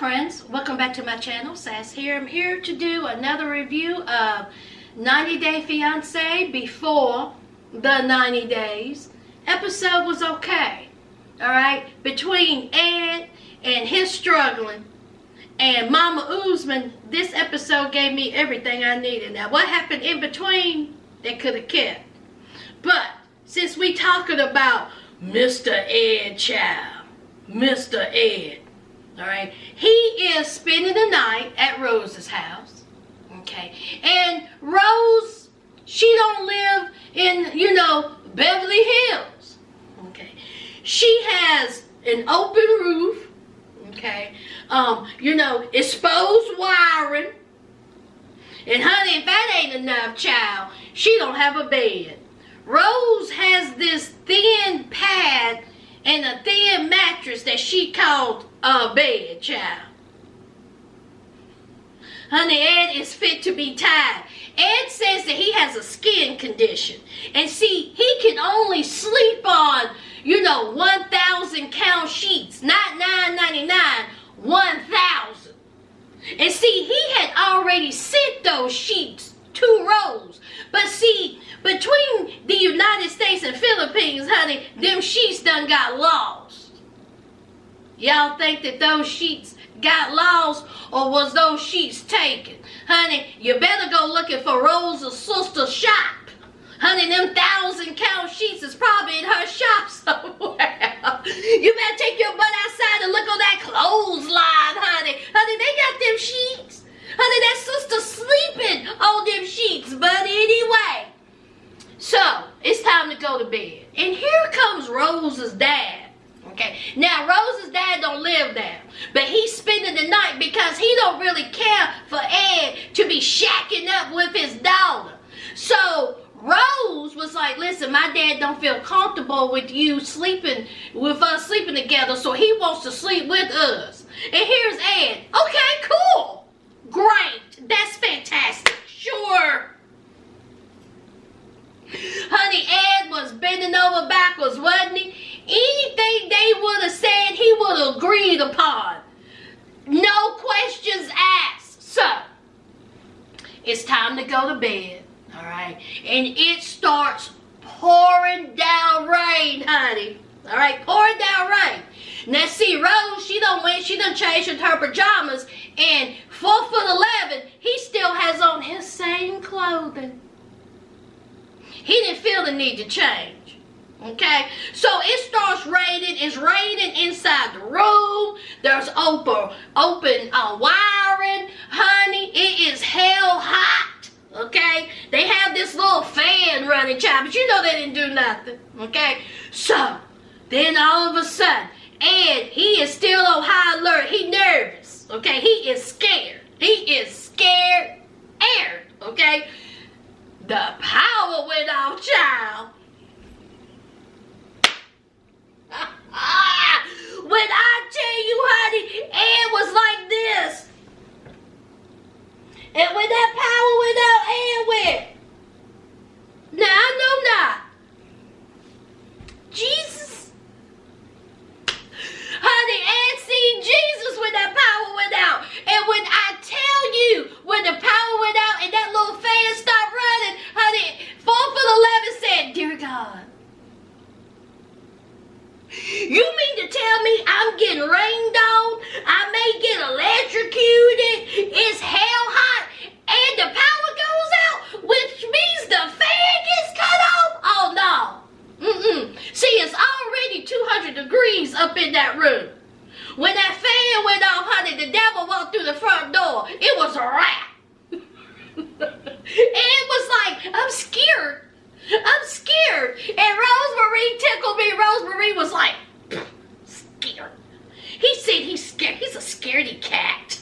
friends, welcome back to my channel. Sas here. I'm here to do another review of 90 Day Fiance before the 90 days. Episode was okay, alright? Between Ed and his struggling and Mama Usman, this episode gave me everything I needed. Now what happened in between, they could have kept. But since we talking about Mr. Ed, child, Mr. Ed, alright, he is spending the night at Rose's house, okay, and Rose, she don't live in, Beverly Hills, okay, she has an open roof, okay, exposed wiring, and honey, if that ain't enough, child, she don't have a bed. Rose has this thin pad and a thin mattress that she called a bed, child. Honey, Ed is fit to be tied. Ed says that he has a skin condition. And see, he can only sleep on, 1,000 count sheets. Not $9.99, 1,000. And see, he had already sent those sheets to Rose. But see, between the United States and Philippines, honey, them sheets done got lost. Y'all think that those sheets got lost, or was those sheets taken? Honey, you better go looking for Rose's sister's shop. Honey, them 1,000 count sheets is probably in her shop somewhere. You better take your butt outside and look on that clothesline, honey. Honey, they got them sheets. Honey, that sister sleeping on them sheets. But anyway, so it's time to go to bed. And here comes Rose's dad. Okay, now Rose's dad don't live there, but he's spending the night because he don't really care for Ed to be shacking up with his daughter. So Rose was like, listen, my dad don't feel comfortable with you sleeping, with us sleeping together, so he wants to sleep with us. And here's Ed. Okay, cool. Great. That's fantastic. Sure. Honey, Ed was bending over backwards, wasn't he? Anything they would have said, he would have agreed upon. No questions asked. So, it's time to go to bed, all right? And it starts pouring down rain, honey. All right, pouring down rain. Now, see, Rose, she done changed into her pajamas, and 4'11", he still has on his same clothing. He didn't feel the need to change. Okay, so it starts raining. It's raining inside the room. There's open wiring, honey. It is hell hot. Okay, they have this little fan running, child, but they didn't do nothing. Okay, so then all of a sudden, Ed, he is still on high alert. He nervous. Okay, he is scared. He is scared. Okay, the power went off, child. When I tell you, honey, Ed was like this. And when that power went out, Ed went. Now, I know not. Jesus. Honey, Ed seen Jesus when that power went out. And when I tell you, when the power went out and that little fan stopped running, honey, 4'11" said, dear God, you mean to tell me I'm getting rained on? I may get electrocuted. It's hell hot. And the power goes out, which means the fan gets cut off? Oh, no. See, it's already 200 degrees up in that room. When that fan went off, honey, the devil walked through the front door. It was a wrap. It was like, I'm scared. I'm scared. And Rosemary tickled me. Rosemary was like, scared. He said he's scared. He's a scaredy cat.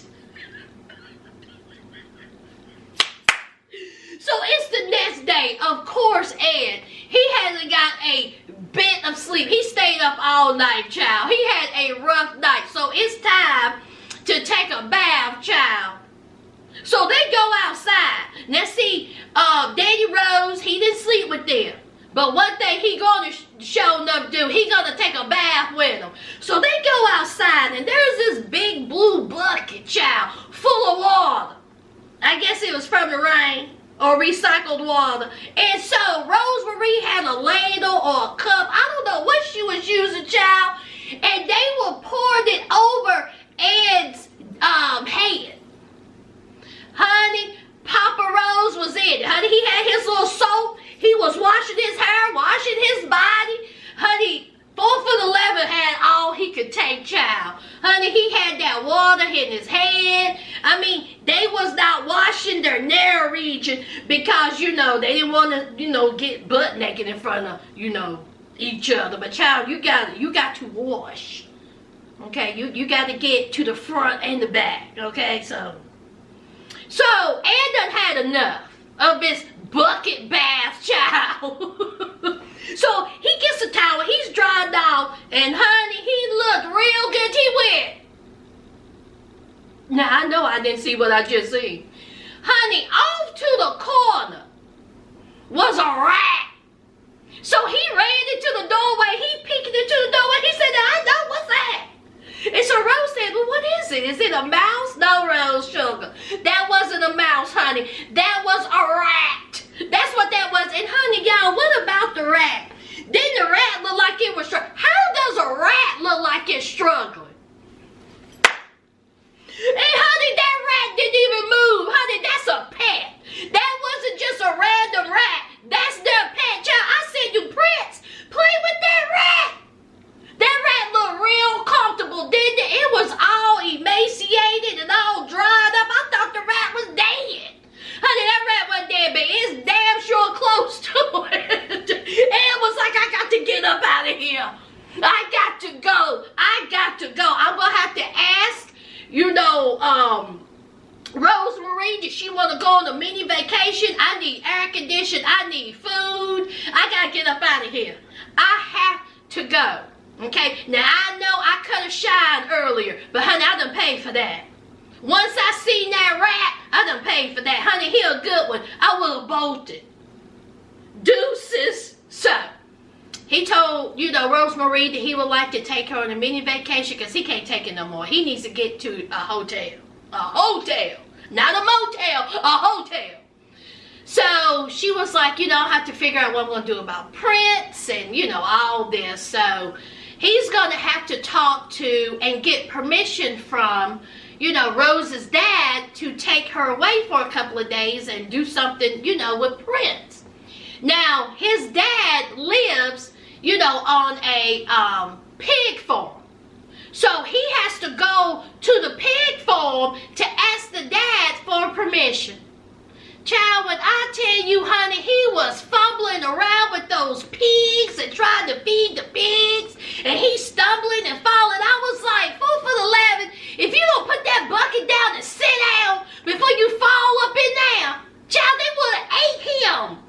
So it's the next day. Of course, Ed, he hasn't got a bit of sleep. He stayed up all night, child. He had a rough night. So it's time to take a bath, child. So they go outside. Now see, Daddy Rose, he didn't sleep with them. But one thing he gonna show enough do, he gonna take a bath with him. So they go outside and there's this big blue bucket, child, full of water. I guess it was from the rain or recycled water. And so Rosemary had a ladle or a cup, I don't know what she was using, child, and they were pouring it over Ed's head. Honey, Papa Rose was in it. Honey, he had his little soap. He was washing his hair, washing his body. Honey, 4'11" had all he could take, child. Honey, he had that water in his head. I mean, they was not washing their narrow region because, they didn't want to, get butt naked in front of, each other. But child, you got to wash. Okay, you got to get to the front and the back. Okay, so Ed done had enough of this bucket bath, child. So he gets a towel, he's dried off, and honey, he looked real good. He went. Now I know I didn't see what I just seen. Honey, off to the corner was a rat. So he ran into the doorway, he peeked into the doorway, he said, I know, what's that? And so Rose said, well, what is it? Is it a mouse? No, Rose, sugar. That wasn't a mouse, honey. That was a rat. That's what that was. And honey, y'all, what about the rat? Didn't the rat look like it was struggling? How does a rat look like it's struggling? And honey, that rat didn't even move. Honey, that's a pet. That wasn't just a random rat. That's their pet. Child, I said, you Prince, play with that rat. That rat looked real comfortable, didn't it? It was all emaciated and all dried up. I thought the rat was dead. Honey, that rat wasn't dead, but it's damn sure close to it. And it was like, I got to get up out of here. I got to go. I'm going to have to ask, Rosemary, does she want to go on a mini vacation? I need air conditioning. I need food. I got to get up out of here. I have to go. Okay, now I know I could have shined earlier, but honey, I done paid for that. Once I seen that rat, I done paid for that. Honey, he a good one. I would have bolted. Deuces. So, he told, Rosemary that he would like to take her on a mini vacation because he can't take it no more. He needs to get to a hotel. A hotel. Not a motel, a hotel. So, she was like, I have to figure out what I'm going to do about Prince and, all this. So, he's going to have to talk to and get permission from, Rose's dad to take her away for a couple of days and do something, with Prince. Now, his dad lives, on a pig farm. So, he has to go to the pig farm to ask the dad for permission. Child, when I tell you, honey, he was fumbling around with those pigs and trying to feed the pigs, and he's stumbling and falling. I was like, 4'11", if you don't put that bucket down and sit down before you fall up in there, child, they would have ate him.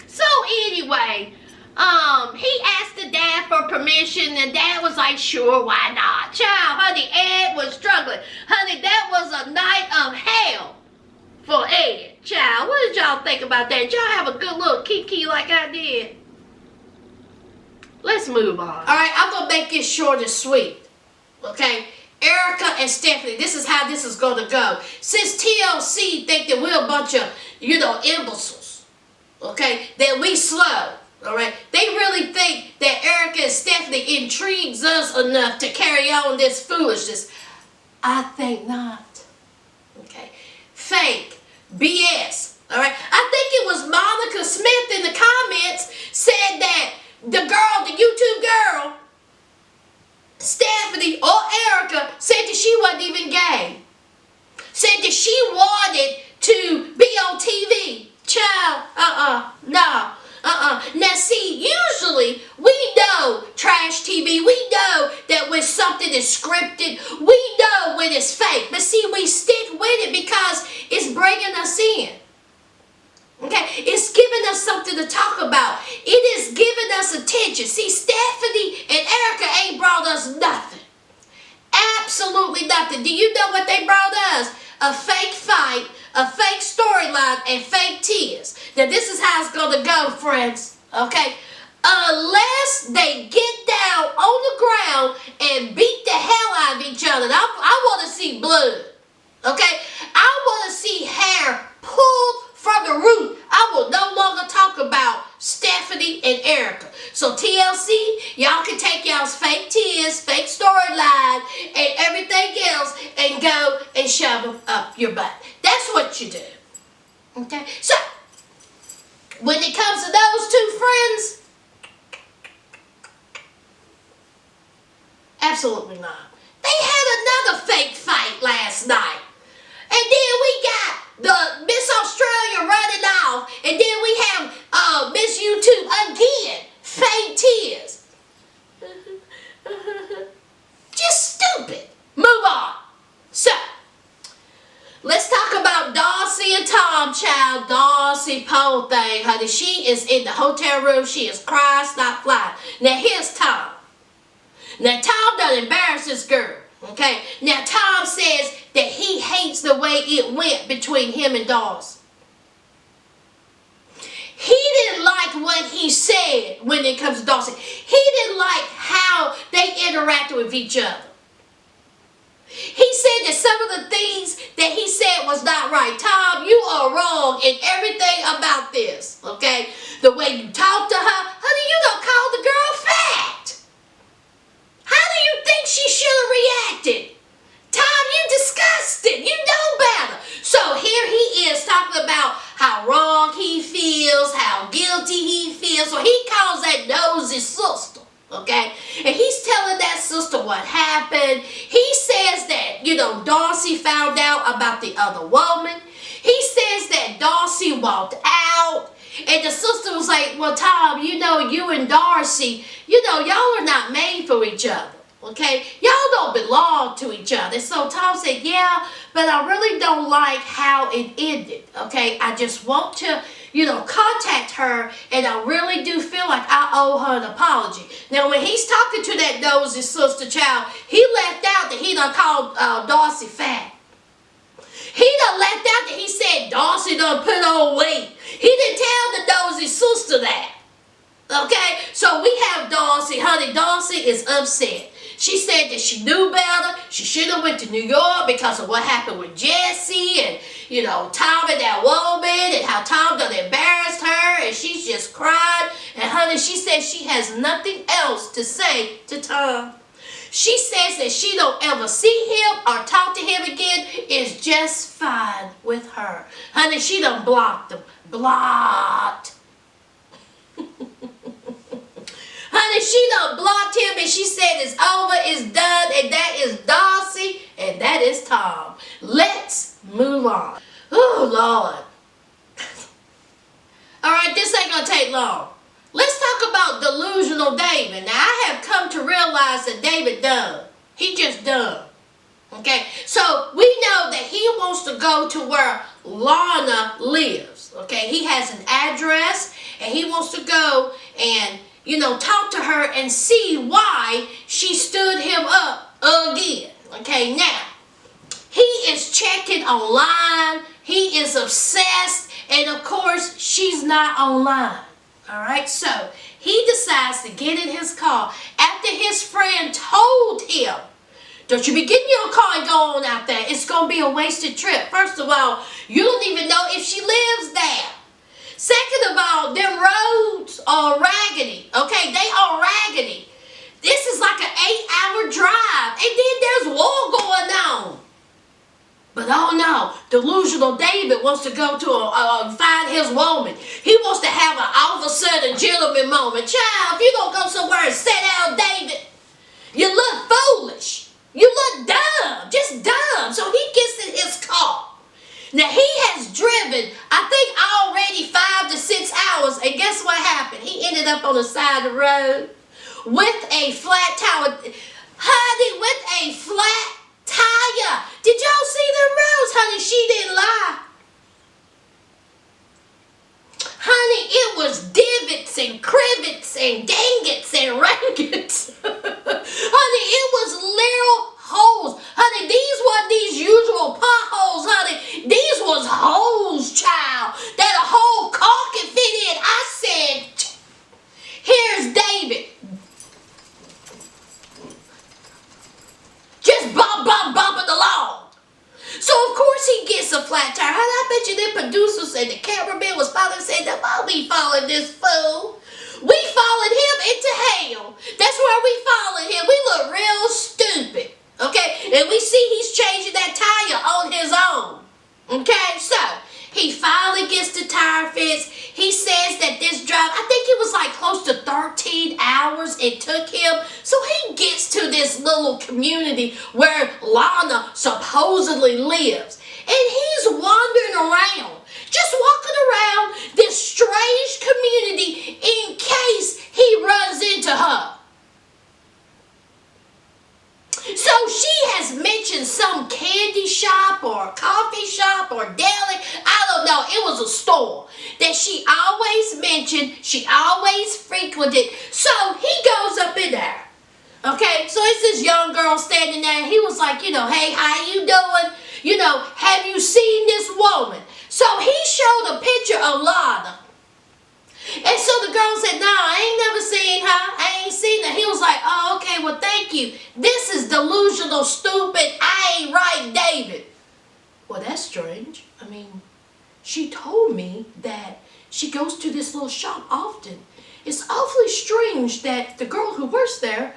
So anyway, he asked the dad for permission, and dad was like, sure, why not? Child, honey, Ed was struggling. Honey, that was a night of hell for Ed. Child, what did y'all think about that? Did y'all have a good little kiki like I did? Let's move on. All right, I'm going to make this short and sweet. Okay? Erika and Stephanie, this is how this is going to go. Since TLC think that we're a bunch of, imbeciles. Okay? That we slow. All right, they really think that Erika and Stephanie intrigues us enough to carry on this foolishness. I think not. Okay, fake, BS. All right, I think it was Monica Smith in the comments said that the YouTube girl, Stephanie or Erika, said that she wasn't even gay. Said that she wanted to be on TV. Child, no. Now see, usually we know trash TV. We know that when something is scripted, we know when it's fake. But see, we stick with it because it's bringing us in. Okay, it's giving us something to talk about. It is giving us attention. See, Stephanie and Erika ain't brought us nothing. Absolutely nothing. Do you know what they brought us? A fake fight, a fake storyline, and fake tears. Now this is how it's going y'all to go, friends. Okay? Unless they get down on the ground and beat the hell out of each other. I want to see blood. Okay? I want to see hair pulled from the root. I will no longer talk about Stephanie and Erika. So TLC, y'all can take y'all's fake tears, fake storyline, and everything else and go and shove them up your butt. That's what you do. Okay? So, when it comes to those two friends, absolutely not. They had another fake fight last night. And then we got the Miss Australia running off. And then we have Miss YouTube again. Fake tears. Just stupid. Move on. So, let's talk about Darcy and Tom, child. Darcy, poor thing, honey. She is in the hotel room. She is crying, stop flying. Now, here's Tom. Now, Tom done embarrassed this girl. Okay? Now, Tom says that he hates the way it went between him and Darcy. He didn't like what he said when it comes to Darcy. He didn't like how they interacted with each other. He said that some of the things that he said was not right. Tom, you are wrong in everything about this. Okay? The way you talk to her. Honey, you don't call the girl fat. How do you think she should have reacted? Tom, you disgusting. You know better. So here he is talking about how wrong he feels, how guilty he feels. So he calls that nosy sister. Okay? And he's telling that sister what happened. He says that, Darcy found out about the other woman. He says that Darcy walked out. And the sister was like, well, Tom, you and Darcy, y'all are not made for each other. Okay? Y'all don't belong to each other. So Tom said, yeah, but I really don't like how it ended. Okay? I just want to, contact her, and I really do feel like I owe her an apology. Now, when he's talking to that nosy sister child, he left out that he done called Darcy fat. He done left out that he said Darcy done put on weight. He didn't tell the nosy sister that. Okay? So we have Darcy. Honey, Darcy is upset. She said that she knew better. She should have went to New York because of what happened with Jesse and, Tom and that woman and how Tom done embarrassed her and she's just cried. And honey, she says she has nothing else to say to Tom. She says that she don't ever see him or talk to him again. It's just fine with her. Honey, she done blocked him. Blocked. Honey, she done blocked him and she said it's over, it's done, and that is Darcy and that is Tom. Let's move on. Oh, Lord. All right, this ain't going to take long. Let's talk about delusional David. Now, I have come to realize that David done. He just done. Okay? So, we know that he wants to go to where Lana lives. Okay? He has an address and he wants to go and talk to her and see why she stood him up again. Okay, now, he is checking online. He is obsessed. And, of course, she's not online. All right, so he decides to get in his car after his friend told him, don't you be getting your car and go on out there. It's going to be a wasted trip. First of all, you don't even know if she lives there. Second of all, them roads are raggedy. Okay, they are raggedy. This is like an 8-hour drive. And then there's war going on. But oh no, delusional David wants to go to find his woman. He wants to have an officer and gentleman moment. Child, if you don't go somewhere and sit down, David, you look foolish. You look dumb, just dumb. So he gets in his car. Now, he has driven, I think, already 5 to 6 hours. And guess what happened? He ended up on the side of the road with a flat tire. Honey, with a flat tire. Did y'all see the roads? Honey, she didn't lie. Honey, it was divots and crivets and dangits and rangits. Honey, it was little holes. Honey, these weren't these usual potholes, honey. These was holes, child, that a whole car can fit in. I it took him. So he gets to this little community where Lana supposedly lives. And he's wandering around, just walking around this strange community in case he runs into her. So she has mentioned some candy shop or coffee shop or deli. I don't know. It was a store that she always mentioned. She always frequented. So he goes up in there. Okay, so it's this young girl standing there. He was like, hey, how you doing? Have you seen this woman? So he showed a picture of Lana. And so the girl said, no, I ain't never seen her. I ain't seen her. He was like, oh, okay, well, thank you. This is delusional, stupid, I ain't right, David. Well, that's strange. I mean, she told me that she goes to this little shop often. It's awfully strange that the girl who works there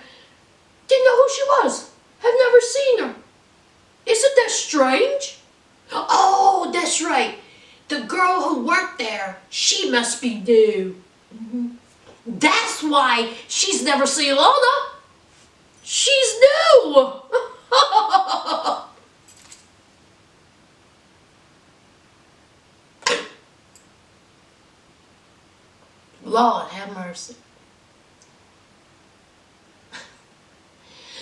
didn't know who she was. Have never seen her. Isn't that strange? Oh, that's right. The girl who worked there, she must be new. That's why she's never seen Lana. She's new. Lord have mercy.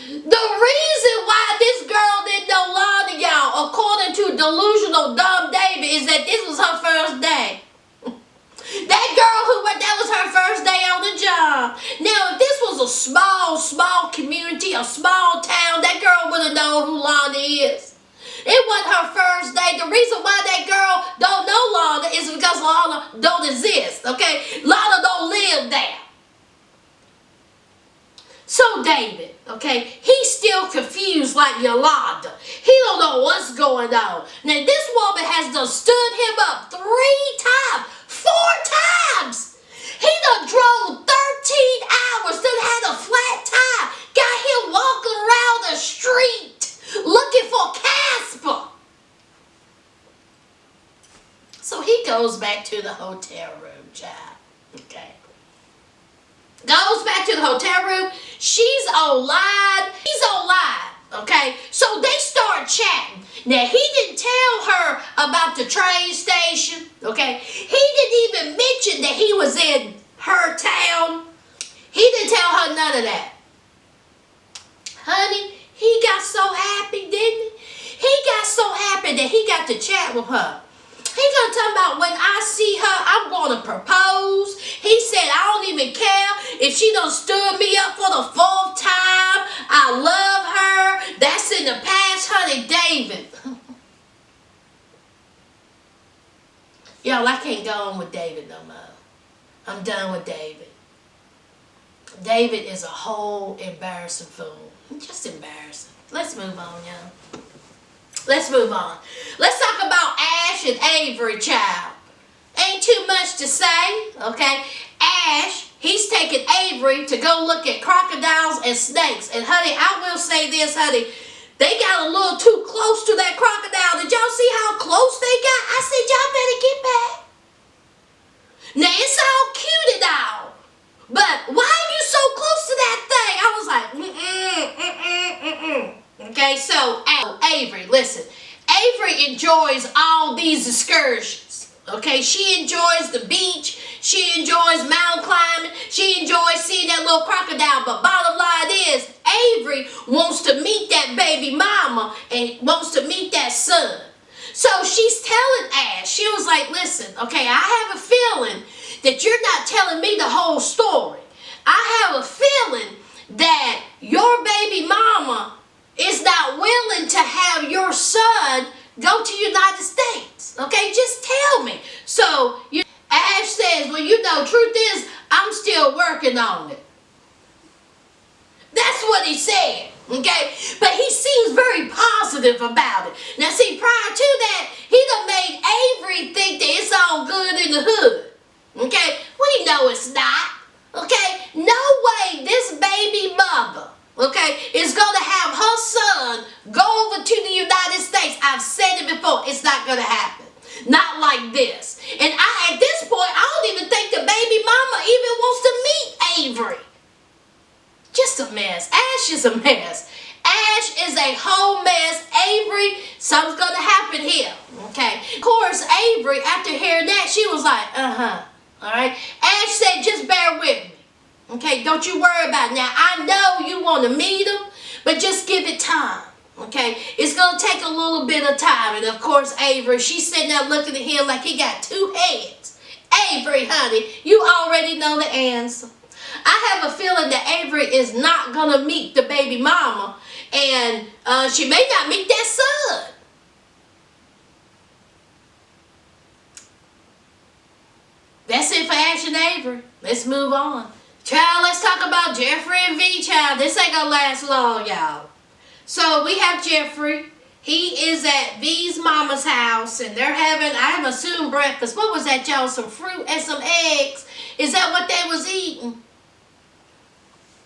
The reason why this girl didn't know Lana, y'all, according to delusional dumb David, is that this was her first day. That girl that was her first day on the job. Now, if this was a small community, a small town, that girl would have known who Lana is. It wasn't her first day. The reason why that girl don't know Lana is because Lana don't exist, okay? Lana don't live there. So David, okay, he's still confused like Yolanda. He don't know what's going on. Now this woman has done stood him up 3 times, 4 times. He done drove 13 hours, done had a flat tire, got him walking around the street looking for Casper. So he goes back to the hotel room, child, okay. Goes back to the hotel room. She's online. He's online. Okay. So they start chatting. Now he didn't tell her about the train station. Okay. He didn't even mention that he was in her town. He didn't tell her none of that. Honey, he got so happy, didn't he? He got so happy that he got to chat with her. He gonna talk about when I see her, I'm gonna propose. He said, I don't even care if she done stood me up for the 4th time. I love her. That's in the past, honey, David. Y'all, I can't go on with David no more. I'm done with David. David is a whole embarrassing fool. Just embarrassing. Let's move on, y'all. Let's move on. Let's talk about Ash and Avery, child. Ain't too much to say, okay? Ash, he's taking Avery to go look at crocodiles and snakes. And honey, I will say this, honey. They got a little too close to that crocodile. Did y'all see how close they got? I said, y'all better get back. Now, it's all cute and all. But why are you so close to that thing? I was like, Okay, so Avery, listen. Avery enjoys all these excursions. Okay, she enjoys the beach. She enjoys mountain climbing. She enjoys seeing that little crocodile. But bottom line is, Avery wants to meet that baby mama and wants to meet that son. So she's telling Ash, she was like, listen, okay, I have a feeling that you're not telling me the whole story. I have a feeling that your baby mama is not willing to have your son go to United States. Okay, just tell me. So Ash says, well, truth is, I'm still working on it. That's what he said. Okay, but he seems very positive about it. Now, see, prior to that, he done made Avery think that it's all good in the hood. Okay, we know it's not. Okay, no way this baby mother, okay, is going to have her son go over to the United States. I've said it before. It's not going to happen. Not like this. And at this point, I don't even think the baby mama even wants to meet Avery. Just a mess. Ash is a mess. Ash is a whole mess. Avery, something's going to happen here. Okay. Of course, Avery, after hearing that, she was like, all right. Ash said, just bear with me. Okay. Don't you worry about it. Now, I know you want to meet him, but just give it time. Okay. It's going to take a little bit of time. And, of course, Avery, she's sitting there looking at him like he got two heads. Avery, honey, you already know the answer. I have a feeling that Avery is not going to meet the baby mama. And she may not meet that son. That's it for Ash and Avery. Let's move on. Child, let's talk about Geoffrey and V, child. This ain't going to last long, y'all. So we have Geoffrey. He is at V's mama's house, and they're having, I assume, breakfast. What was that, y'all? Some fruit and some eggs. Is that what they was eating?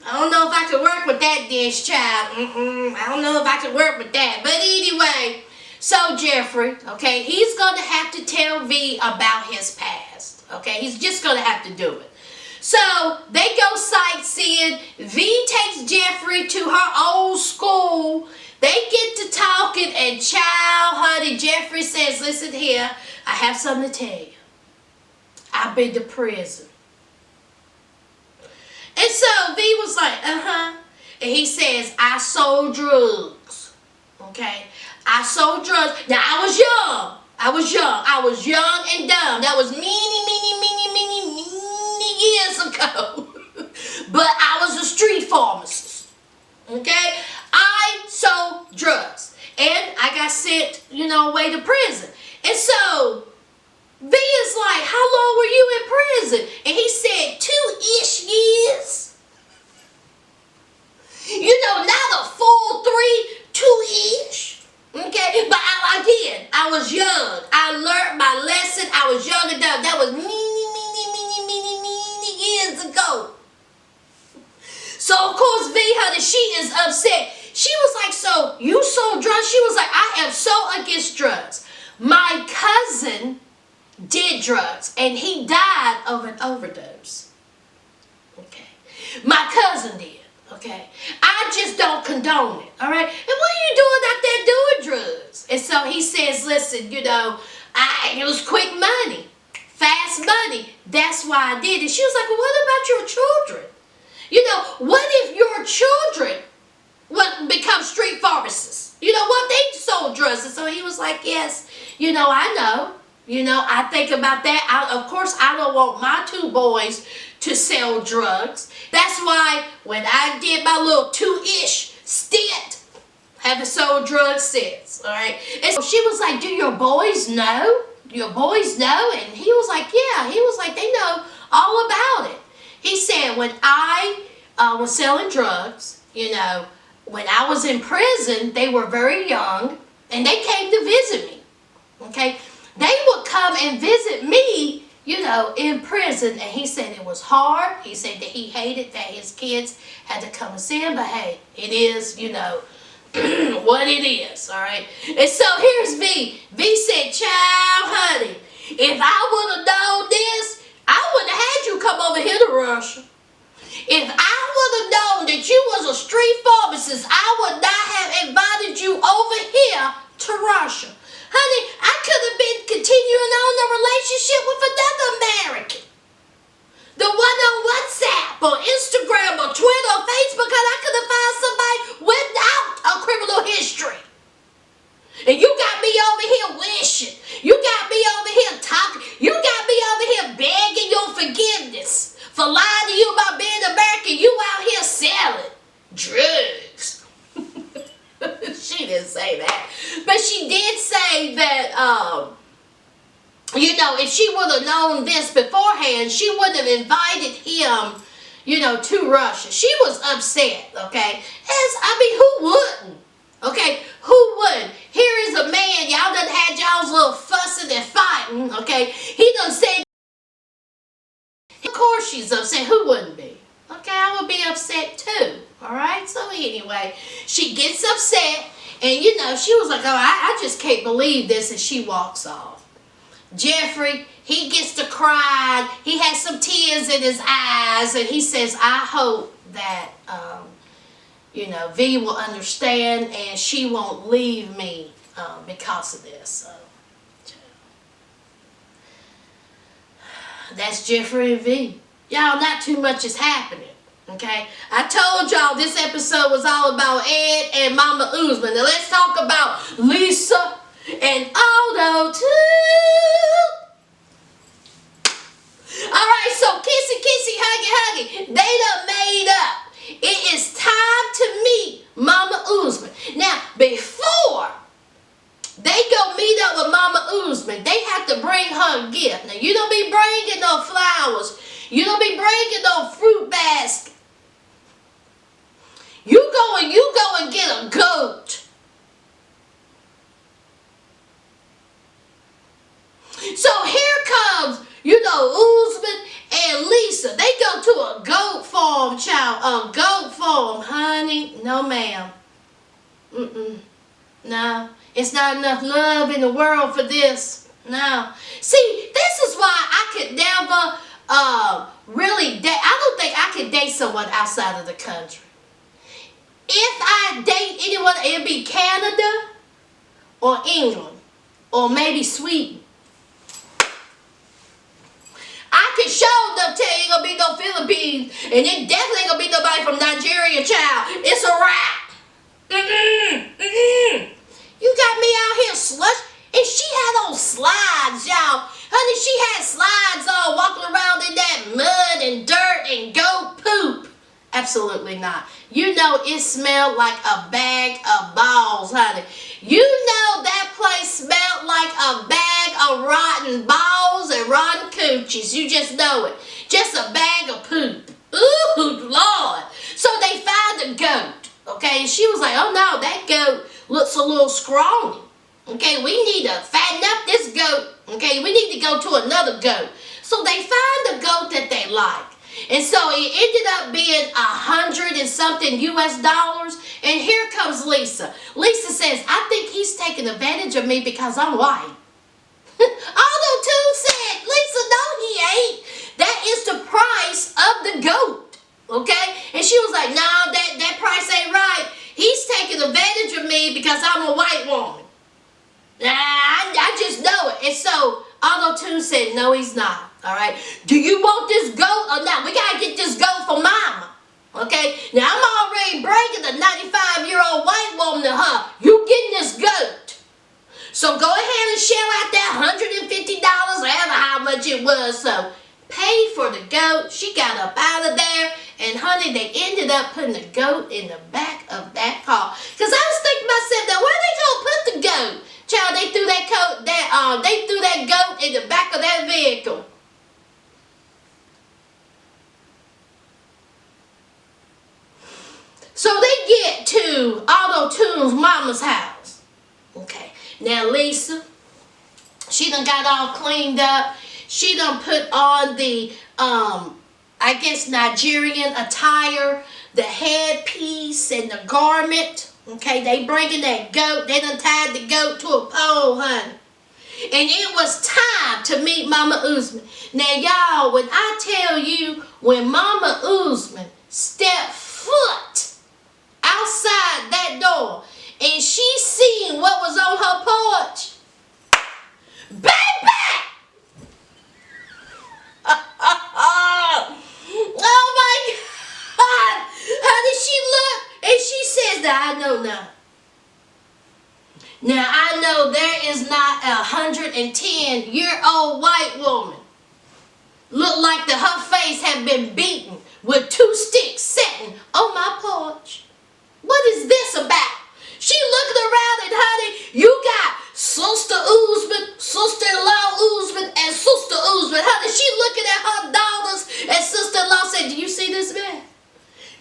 I don't know if I could work with that dish, child. I don't know if I could work with that. But anyway, so Geoffrey, okay, he's going to have to tell V about his past. Okay, he's just going to have to do it. So they go sightseeing. V takes Geoffrey to her old school. They get to talking, and child, honey, Geoffrey says, listen here, I have something to tell you. I've been to prison. And so V was like, And he says, I sold drugs. Okay? I sold drugs. Now, I was young. I was young and dumb. That was many years ago. But I was a street pharmacist. Okay? I sold drugs. And I got sent, away to prison. And so V is like, how long were you in prison? And he said, 2-ish years. Not a full 3, 2-ish. Okay? But I was young. I learned my lesson. I was young and dumb. That was many years ago. So, of course, V, honey, she is upset. She was like, so you sold drugs? She was like, I am so against drugs. My cousin did drugs, and he died of an overdose. Okay. My cousin did. Okay. I just don't condone it. All right. And what are you doing out there doing drugs? And so he says, listen, it was quick money, fast money. That's why I did it. She was like, well, what about your children? What if your children would become street pharmacists? What? They sold drugs. And so he was like, yes, I know. I think about that. Of course, I don't want my 2 boys to sell drugs. That's why when I did my little 2-ish stint, haven't sold drugs since, all right? And so she was like, do your boys know? Your boys know? And he was like, yeah. He was like, they know all about it. He said, when I was selling drugs, when I was in prison, they were very young, and they came to visit me, okay? They would come and visit me, in prison. And he said it was hard. He said that he hated that his kids had to come and see him. But hey, it is, what it is, all right? And so here's V. V said, child, honey, if I would have known this, I wouldn't have had you come over here to Russia. If I would have known that you was a street pharmacist, I would not have invited you over here to Russia. Honey, I could have been continuing on the relationship with another American. The one on WhatsApp or Instagram or Twitter or Facebook, because I could have found somebody without a criminal history. And you got me over here wishing. You got me over here talking. You got me over here begging your forgiveness for lying to you about being American. You out here selling drugs. She didn't say that. But she did say that, if she would have known this beforehand, she wouldn't have invited him, to Russia. She was upset, okay? Who wouldn't? Okay, who would? Here is a man, y'all done had y'all's little fussing and fighting, okay? He done said, of course she's upset. Who wouldn't be? Okay, I would be upset too, all right? So anyway, she gets upset, and she was like, oh, I just can't believe this, and she walks off. Geoffrey, he gets to cry. He has some tears in his eyes, and he says, I hope that, V will understand and she won't leave me because of this. So, that's Geoffrey and V. Y'all, not too much is happening. Okay, I told y'all this episode was all about Ed and Mama Usman. Now let's talk about Lisa and Aldo too. Alright, so kissy, kissy, huggy, huggy. They done made up. It is time to meet Mama Usman. Now, before they go meet up with Mama Usman, they have to bring her a gift. Now, you don't be bringing no flowers. You don't be bringing no fruit basket. You go and get a goat. So here comes, Usman and Lisa. They go to a goat farm, child. A goat farm, honey. No, ma'am. No. It's not enough love in the world for this. No. See, this is why I could never really date. I don't think I could date someone outside of the country. If I date anyone, it'd be Canada or England or maybe Sweden. I can show them tell you ain't gonna be no Philippines, and it definitely ain't gonna be nobody from Nigeria, child. It's a wrap. You got me out here slush, and she had on slides, y'all. Honey, she had slides on, walking around in that mud and dirt and goat poop. Absolutely not. It smelled like a bag of balls, honey. That place smelled like a bag of rotten balls and rotten coochies. You just know it. Just a bag of poop. Ooh, Lord. So they found a goat, okay? And she was like, oh no, that goat looks a little scrawny. Okay, we need to fatten up this goat. Okay, we need to go to another goat. So they find a goat that they like. And so it ended up being $100 and something US. And here comes Lisa. Lisa says, I think he's taking advantage of me because I'm white. Although Toon said, Lisa, no, he ain't. That is the price of the goat. Okay? And she was like, no, that price ain't right. He's taking advantage of me because I'm a white woman. I just know it. And so, although Toon said, no, he's not. All right. Do you want this goat or not? We got to get this goat for Mama. Okay. Now, I'm already breaking a 95-year-old white woman to her. You getting this goat. So, go ahead and shell out that $150, however how much it was. So, pay for the goat. She got up out of there. And, honey, they ended up putting the goat in the back of that car. Because I was thinking to myself, now, where are they going to put the goat? Child, they threw that goat in the back of that vehicle. So they get to Auto Tune's mama's house. Okay. Now Lisa, she done got all cleaned up. She done put on the, I guess, Nigerian attire, the headpiece and the garment. Okay, they bringing that goat. They done tied the goat to a pole, honey. And it was time to meet Mama Usman. Now, y'all, when I tell you, when Mama Usman stepped foot outside that door and she seen what was on her porch, baby! Oh my God! Honey, she looked and she says that I know now. Now I know there is not a 110-year-old white woman look like her face had been beaten with 2 sticks sitting on my porch. What is this about? She looking around and honey, you got Sister Usman, Sister-in-law Usman, and Sister Usman. Honey, she looking at her daughters and sister-in-law said, do you see this man?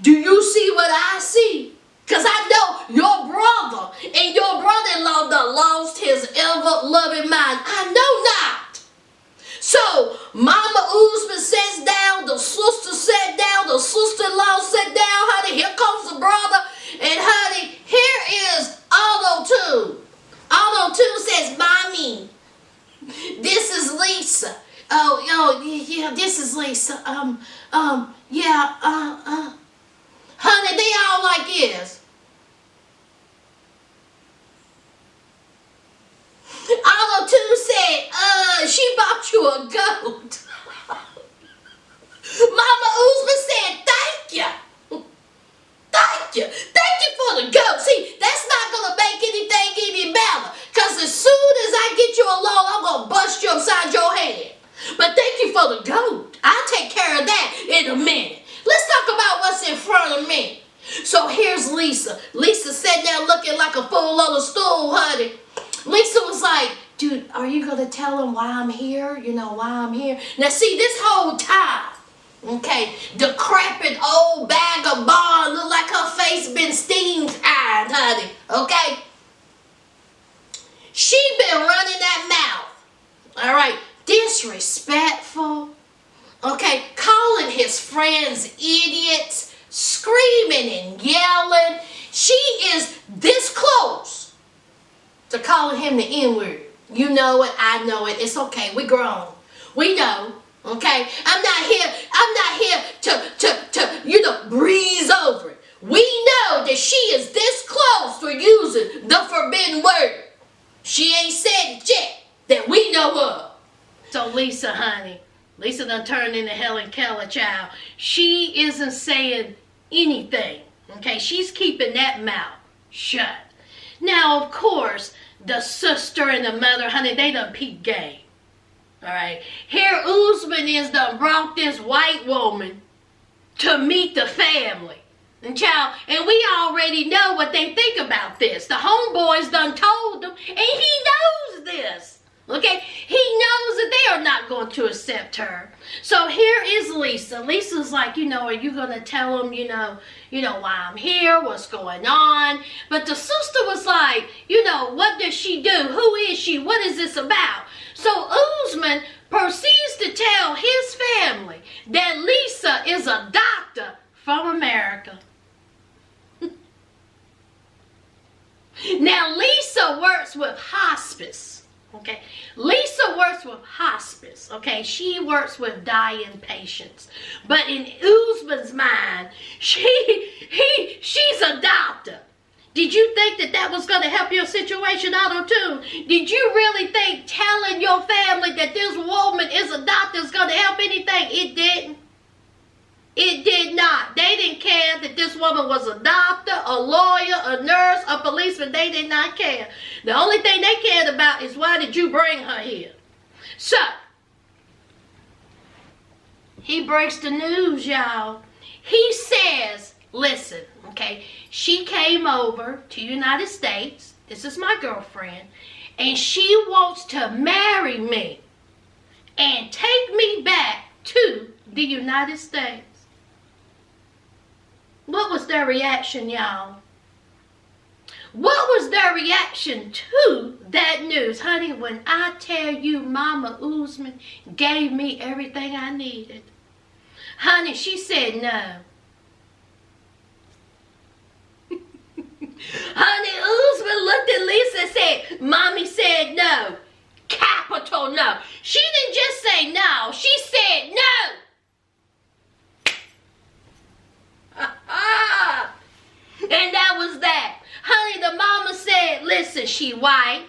Do you see what I see? Because I know your brother and your brother-in-law done lost his ever-loving mind. I know not. So, Mama Usman sits down, the sister sat down, the sister-in-law sat down, honey, here comes the brother, and honey, here is Auto Tune. Auto Tune says, Mommy, this is Lisa. yeah, honey, they all like this. Auto 2 said, she bought you a goat. Mama Usman said, thank you. Thank you. Thank you for the goat. See, that's not going to make anything any better. Because as soon as I get you alone, I'm going to bust you upside your head. But thank you for the goat. I'll take care of that in a minute. Let's talk about what's in front of me. So here's Lisa. Lisa sitting there looking like a fool on a stool, honey. Lisa was like, dude, are you going to tell him why I'm here? You know, why I'm here? Now, see, this whole time, okay, decrepit old bag of barn look like her face been steam eyed, honey, okay? She been running that mouth, all right? Disrespectful, okay? Calling his friends idiots, screaming and yelling. She is this close to calling him the N-word. You know it, I know it, it's okay, we grown. We know, okay? I'm not here to breeze over it. We know that she is this close to using the forbidden word. She ain't said it yet that we know of. So Lisa, honey, Lisa done turned into Helen Keller, child. She isn't saying anything, okay? She's keeping that mouth shut. Now, of course, the sister and the mother, honey, they done peep game. All right. Here Usman is done brought this white woman to meet the family. And child, and we already know what they think about this. The homeboys done told them, and he knows this. Okay? He knows that they are not going to accept her. So here is Lisa. Lisa's like, are you going to tell them, why I'm here, what's going on? But the sister was like, what does she do? Who is she? What is this about? So Usman proceeds to tell his family that Lisa is a doctor from America. Now, Lisa works with hospice, okay? Lisa works with hospice, okay? She works with dying patients. But in Usman's mind, she's a doctor. Did you think that was going to help your situation, Auto-Tune? Did you really think telling your family that this woman is a doctor is going to help anything? It didn't. It did not. They didn't care that this woman was a doctor, a lawyer, a nurse, a policeman. They did not care. The only thing they cared about is why did you bring her here? So, he breaks the news, y'all. He says, listen, okay, she came over to United States. This is my girlfriend. And she wants to marry me and take me back to the United States. What was their reaction, y'all? What was their reaction to that news? Honey, when I tell you Mama Usman gave me everything I needed. Honey, she said no. Honey, Usman looked at Lisa and said, Mommy said no. Capital no. She didn't just say no. She said no. And that was that. Honey, the mama said, listen, she white.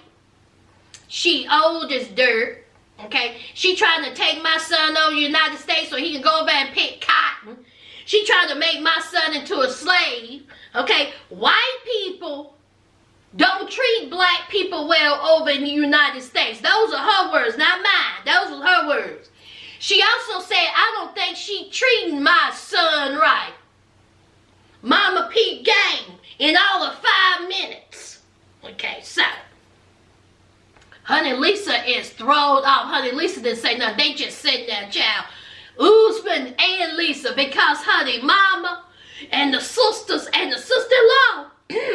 She old as dirt. Okay? She trying to take my son over to the United States so he can go over and pick cotton. She trying to make my son into a slave. Okay? White people don't treat black people well over in the United States. Those are her words, not mine. Those are her words. She also said, I don't think she treating my son right. Mama peep game in all of 5 minutes. Okay, so. Honey, Lisa is thrown off. Honey, Lisa didn't say nothing. They just sitting there, child. Usman and Lisa, because, honey, Mama and the sisters and the sister-in-law,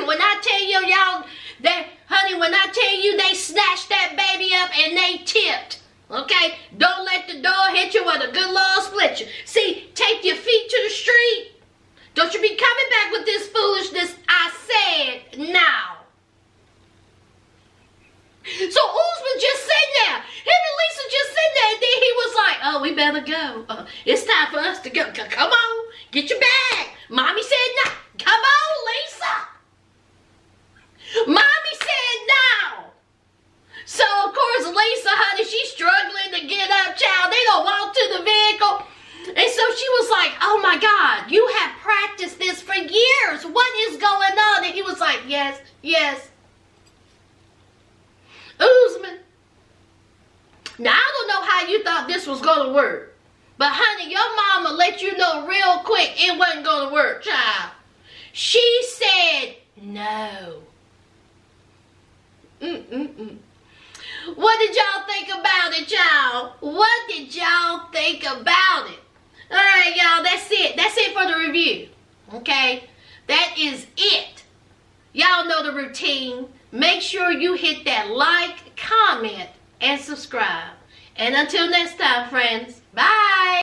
when I tell you, y'all, that, honey, when I tell you they snatched that baby up and they tipped, okay? Don't let the door hit you or the good Lord split you. See, take your feet to the street. Don't you be coming back with this foolishness. I said now. So Usman just sitting there. Him and Lisa just sitting there. And then he was like, oh, we better go. It's time for us to go. Come on, get your bag. Mommy said no. Come on, Lisa. Mommy said no. So, of course, Lisa, honey, she's struggling to get up, child. They don't walk to the vehicle. And so she was like, oh, my God, you have practiced this for years. What is going on? And he was like, yes, yes. Usman. Now, I don't know how you thought this was going to work. But, honey, your mama let you know real quick it wasn't going to work, child. She said no. What did y'all think about it, y'all? What did y'all think about it? All right, y'all, that's it. That's it for the review, okay? That is it. Y'all know the routine. Make sure you hit that like, comment, and subscribe. And until next time, friends, bye.